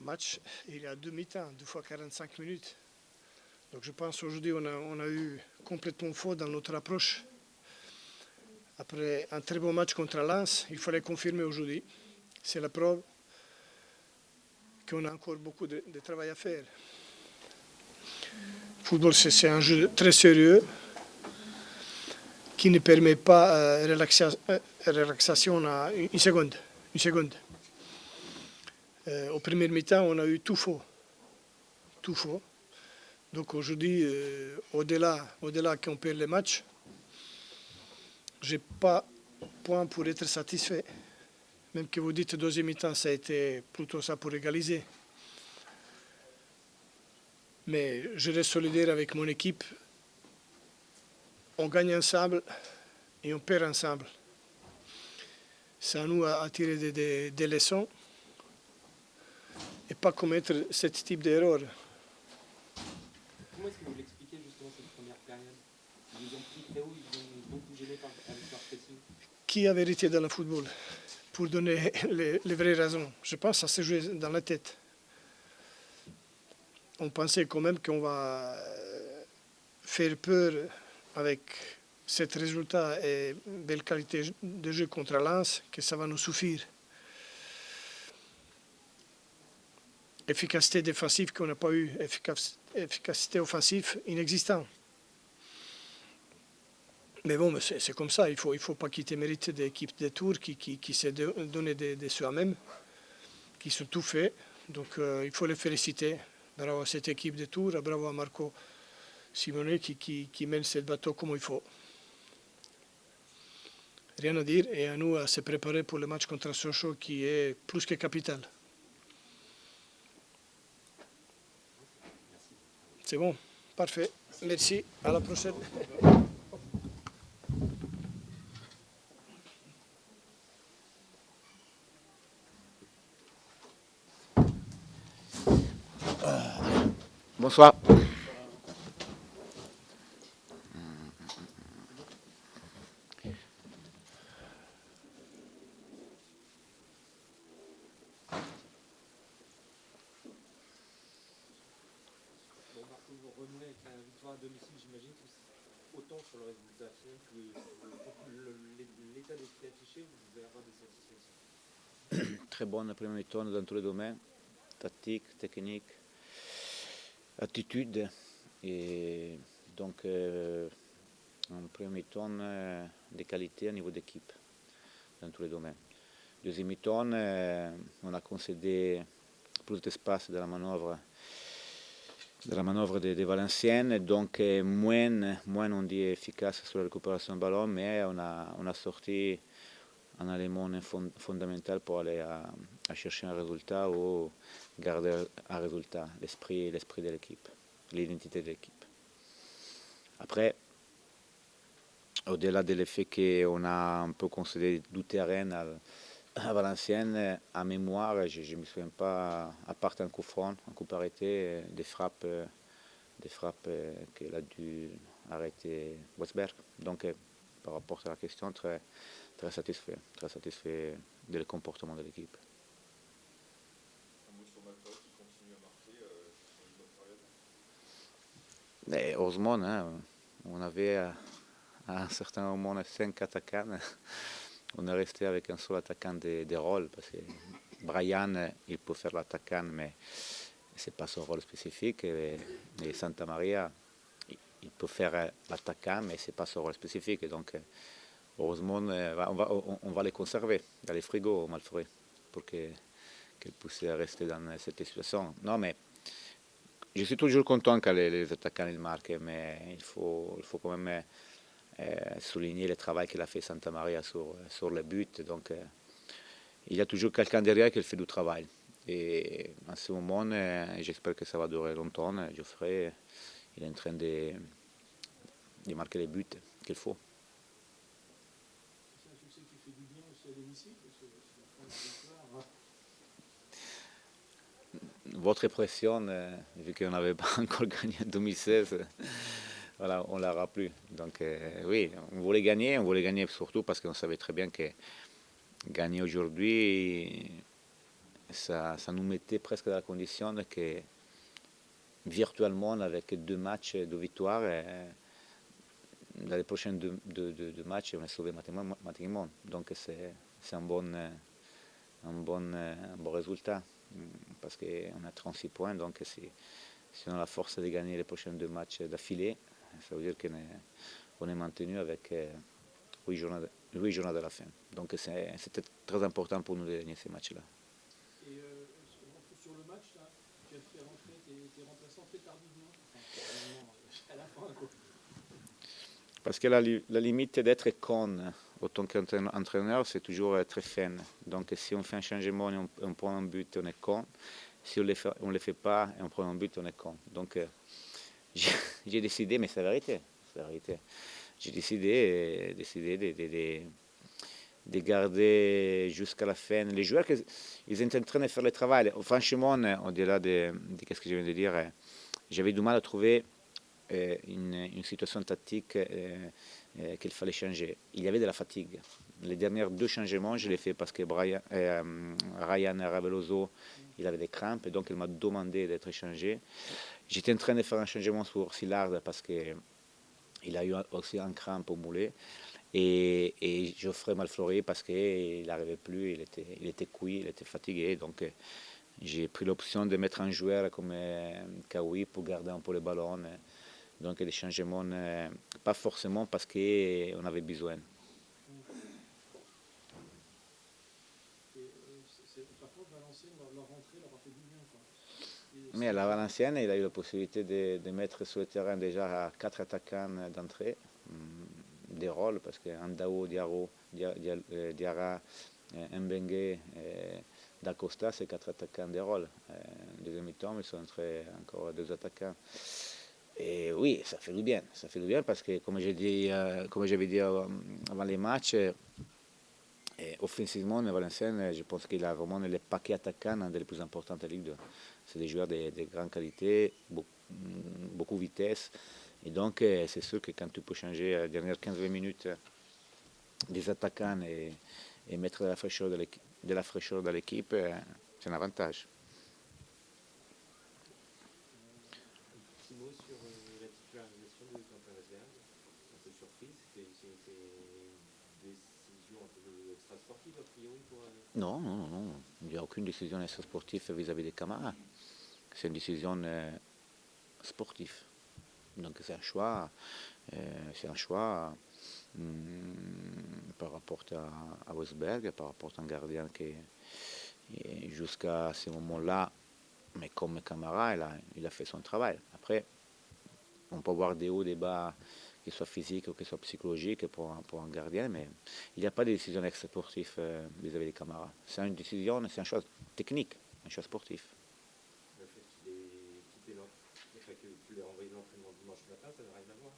match, il y a 2 mi-temps, 2 fois 45 minutes. Donc je pense qu'aujourd'hui, on a eu complètement faux dans notre approche. Après un très bon match contre Lens, il fallait confirmer aujourd'hui. C'est la preuve qu'on a encore beaucoup de travail à faire. Le football, c'est un jeu très sérieux qui ne permet pas relaxation à une seconde. Au premier mi-temps, on a eu tout faux. Donc aujourd'hui, au-delà qu'on perd les matchs, je n'ai pas point pour être satisfait. Même que vous dites deuxième mi-temps, ça a été plutôt ça pour égaliser. Mais je reste solidaire avec mon équipe. On gagne ensemble et on perd ensemble. C'est à nous à tirer des leçons et pas commettre ce type d'erreur. Comment est-ce que vous l'expliquez justement cette première période? Ils ont pris très haut, ils ont beaucoup gêné avec leur pressing. Qui a vérité dans le football? Pour donner les vraies raisons. Je pense que ça s'est joué dans la tête. On pensait quand même qu'on va faire peur avec ce résultat et belle qualité de jeu contre Lens, que ça va nous suffire. Efficacité défensive qu'on n'a pas eu, efficacité offensive inexistante. Mais bon, c'est comme ça, il faut pas quitter mérite des équipes de Tours qui s'est donné de soi-même, qui sont tout faits. Donc il faut les féliciter. Bravo à cette équipe de Tours, bravo à Marco Simone qui mène ce bateau comme il faut. Rien à dire et à nous à se préparer pour le match contre Sochaux qui est plus que capital. C'est bon, parfait. Merci, à la prochaine. Bonsoir. Bon, Marco, vous renouez avec la victoire à domicile, j'imagine que autant sur le résultat final que l'état d'esprit affiché, vous devez avoir des satisfactions. Très bonne première mi-temps dans tous les domaines, tactique, technique, attitude. Et donc, en première mi-temps, des qualités au niveau d'équipe dans tous les domaines. Deuxième mi-temps, on a concédé plus d'espace de la manœuvre des Valenciennes, donc moins on dit efficace sur la récupération de ballon, mais on a sorti un élément fondamental pour aller à chercher un résultat ou garder un résultat, l'esprit de l'équipe, l'identité de l'équipe. Après, au-delà de l'effet qu'on a un peu concédé du terrain à Valenciennes, à mémoire, je ne me souviens pas, à part un coup franc, un coup arrêté, des frappes qu'elle a dû arrêter Westberg. Donc, par rapport à la question, très satisfait du comportement de l'équipe. Un mot sur Malta qui continue à marquer sur une bonne période. Mais heureusement, hein, on avait à un certain moment 5 attaquants. On est resté avec un seul attaquant de rôle parce que Brian, il peut faire l'attaquant, mais ce n'est pas son rôle spécifique. Et Santa Maria, il peut faire l'attaquant, mais ce n'est pas son rôle spécifique. Et donc, heureusement, on va les conserver dans les frigos au Malfray pour qu'ils puissent rester dans cette situation. Non, mais je suis toujours content quand les attaquants ils marquent, mais il faut quand même souligner le travail qu'il a fait Santa Maria sur le but. Donc, il y a toujours quelqu'un derrière qui fait du travail. Et en ce moment, j'espère que ça va durer longtemps. Geoffrey, il est en train de marquer les buts qu'il faut. C'est un succès qui fait du bien aussi à domicile, parce que c'est la victoire. Votre pression, vu qu'on n'avait pas encore gagné en 2016, voilà, on ne l'aura plus. Donc oui, on voulait gagner surtout parce qu'on savait très bien que gagner aujourd'hui, ça nous mettait presque dans la condition que virtuellement, avec 2 matchs de victoire, dans les prochains deux matchs, on est sauvé mathématiquement. Donc c'est un bon résultat, parce qu'on a 36 points. Donc si on a la force de gagner les prochains 2 matchs d'affilée, ça veut dire qu'on est maintenu avec 8 journées de la fin. Donc c'était très important pour nous de gagner ces matchs-là. Et sur le match, là, tu as fait rentrer tes remplaçants très tardivement, à la fin, quoi. Parce que la limite d'être con en tant qu'entraîneur, c'est toujours très fin. Donc si on fait un changement et on prend un but, on est con. Si on ne le fait pas et on prend un but, on est con. Donc j'ai décidé, mais c'est la vérité. J'ai décidé de garder jusqu'à la fin les joueurs. Ils étaient en train de faire le travail. Franchement, au-delà de ce que je viens de dire, j'avais du mal à trouver une situation tactique qu'il fallait changer. Il y avait de la fatigue. Les derniers 2 changements, je l'ai fait parce que Ryan Raveloso, il avait des crampes, et donc il m'a demandé d'être changé. J'étais en train de faire un changement sur Sillard parce qu'il a eu aussi un crampe au moulet. Et Geoffrey Malfleury parce qu'il n'arrivait plus, il était cuit, il était fatigué. Donc j'ai pris l'option de mettre un joueur comme Kawi pour garder un peu le ballon. Donc des changements, pas forcément parce qu'on avait besoin. Par contre, Valenciennes, leur rentrée leur a fait du bien, quoi. Mais à la Valenciennes, il a eu la possibilité de mettre sur le terrain déjà 4 attaquants d'entrée, des rôles, parce qu'Andao, Diarra, Mbengue, D'Acosta, c'est 4 attaquants des rôles. Deuxième mi-temps, ils sont entrés encore 2 attaquants. Et oui, ça fait du bien parce que, comme j'avais dit avant les matchs, offensivement, Valenciennes, je pense qu'il a vraiment les paquets attaquants un des plus importants de la Ligue 2. C'est des joueurs de grande qualité, beaucoup de vitesse. Et donc, c'est sûr que quand tu peux changer les dernières 15-20 minutes des attaquants et mettre de la fraîcheur dans l'équipe, c'est un avantage. Un petit mot sur la titularisation de Quentin Weisberg. Un peu surprise, c'est une décision un peu extra-sportive a priori pour... Non. Il n'y a aucune décision extra-sportive vis-à-vis des camarades. C'est une décision sportive. Donc c'est un choix par rapport à Weisberg, par rapport à un gardien qui, jusqu'à ce moment-là, mais comme Camara, il a fait son travail. Après, on peut avoir des hauts, des bas, qu'ils soient physiques ou qu'ils soient psychologiques pour un gardien, mais il n'y a pas de décision extra-sportive vis-à-vis des Camara. C'est une décision, c'est un choix technique, un choix sportif. Le fait qu'il ait quitté le fait que tu l'aies envoyé de l'entraînement dimanche matin, ça n'a rien à voir.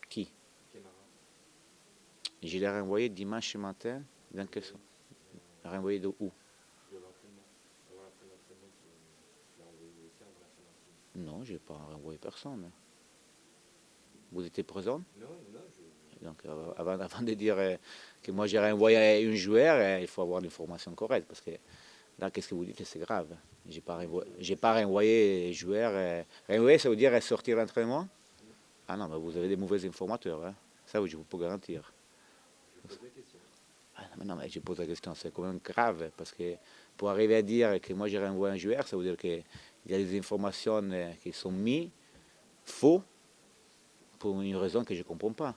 Qui? Camara. Je l'ai renvoyé dimanche matin. Dans quel sens? Renvoyé de où? De l'entraînement. Avant la fin de l'entraînement, tu l'as envoyé au vestiaire avant la fin de l'entraînement. Non, je n'ai pas renvoyé personne. Vous étiez présent? Non. Donc avant de dire que moi j'ai renvoyé un joueur, il faut avoir l'information correcte. Parce que là, qu'est-ce que vous dites? C'est grave. Je n'ai pas renvoyé un joueur. Renvoyer, ça veut dire sortir l'entraînement? Ah non, mais vous avez des mauvais informateurs. Hein. Ça, je vous peux garantir. Je pose la question. Ah, mais je pose la question, c'est quand même grave. Parce que pour arriver à dire que moi j'ai renvoyé un joueur, ça veut dire qu'il y a des informations qui sont mises faux pour une raison que je ne comprends pas.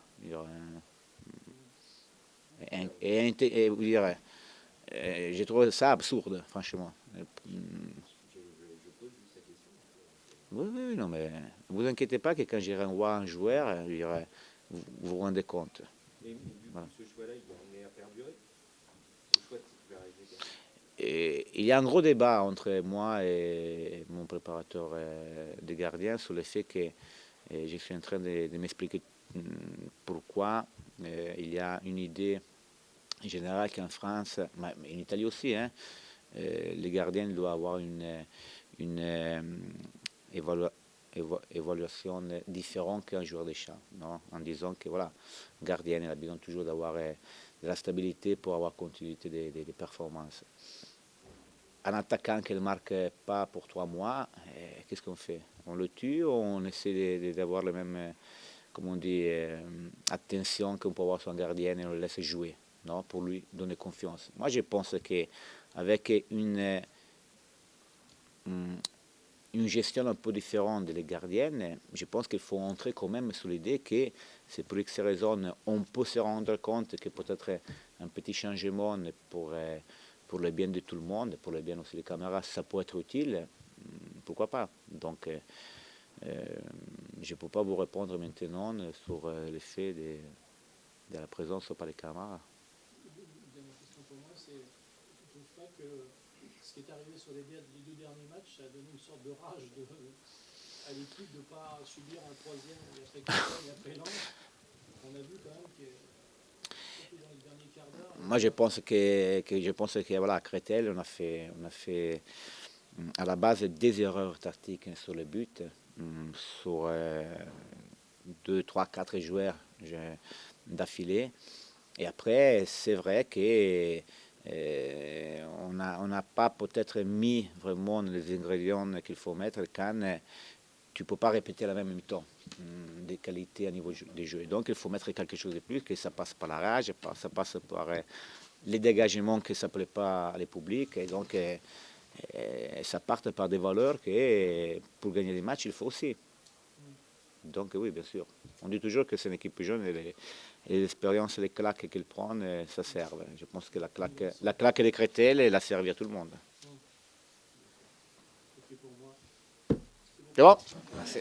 Je trouve ça absurde, franchement. Je pose juste la question. Oui, non, mais ne vous inquiétez pas que quand je renvoie un joueur, vous vous rendez compte. Et du coup, Voilà. ce choix-là, il en est à perdurer. Ce choix de titulariser. Et il y a un gros débat entre moi et mon préparateur de gardien sur le fait que je suis en train de m'expliquer pourquoi il y a une idée générale qu'en France, mais en Italie aussi, hein, les gardiens doivent avoir une évaluation différente qu'un joueur de champ, non? En disant que voilà, un gardien il a besoin toujours d'avoir de la stabilité pour avoir continuité des performances. un attaquant qui ne marque pas pour 3 mois, qu'est-ce qu'on fait? On le tue ou on essaie d'avoir la même, comme on dit, attention qu'on peut avoir sur un gardien et on le laisse jouer, non? Pour lui donner confiance. Moi, je pense qu'avec une gestion un peu différente des gardiennes, je pense qu'il faut entrer quand même sur l'idée que c'est pour X raisons, on peut se rendre compte que peut-être un petit changement pour le bien de tout le monde, pour le bien aussi des caméras, ça peut être utile, pourquoi pas. Donc, je ne peux pas vous répondre maintenant sur l'effet de la présence par les caméras. Dernière question pour moi, c'est, je ne trouve pas que ce qui est arrivé sur les 2 derniers matchs, ça a donné une sorte de rage à l'équipe de ne pas subir un troisième après Créteil et après Lens. On a vu quand même que, surtout dans les derniers quarts d'heure. Moi, je pense que voilà, à Créteil, on a fait à la base des erreurs tactiques sur le but, sur 2, 3, 4 joueurs d'affilée. Et après, c'est vrai que on n'a pas peut-être mis vraiment les ingrédients qu'il faut mettre quand tu ne peux pas répéter la même mi-temps des qualités à niveau des jeux. Donc il faut mettre quelque chose de plus, que ça passe par la rage, ça passe par les dégagements que ça ne plaît pas à les publics. Et donc ça part par des valeurs que pour gagner des matchs, il faut aussi. Donc oui, bien sûr. On dit toujours que c'est une équipe jeune et l'expérience et les claques qu'ils prennent, ça sert. Je pense que la claque de Créteil, elle a servi à tout le monde. Ok pour moi. C'est bon? Merci.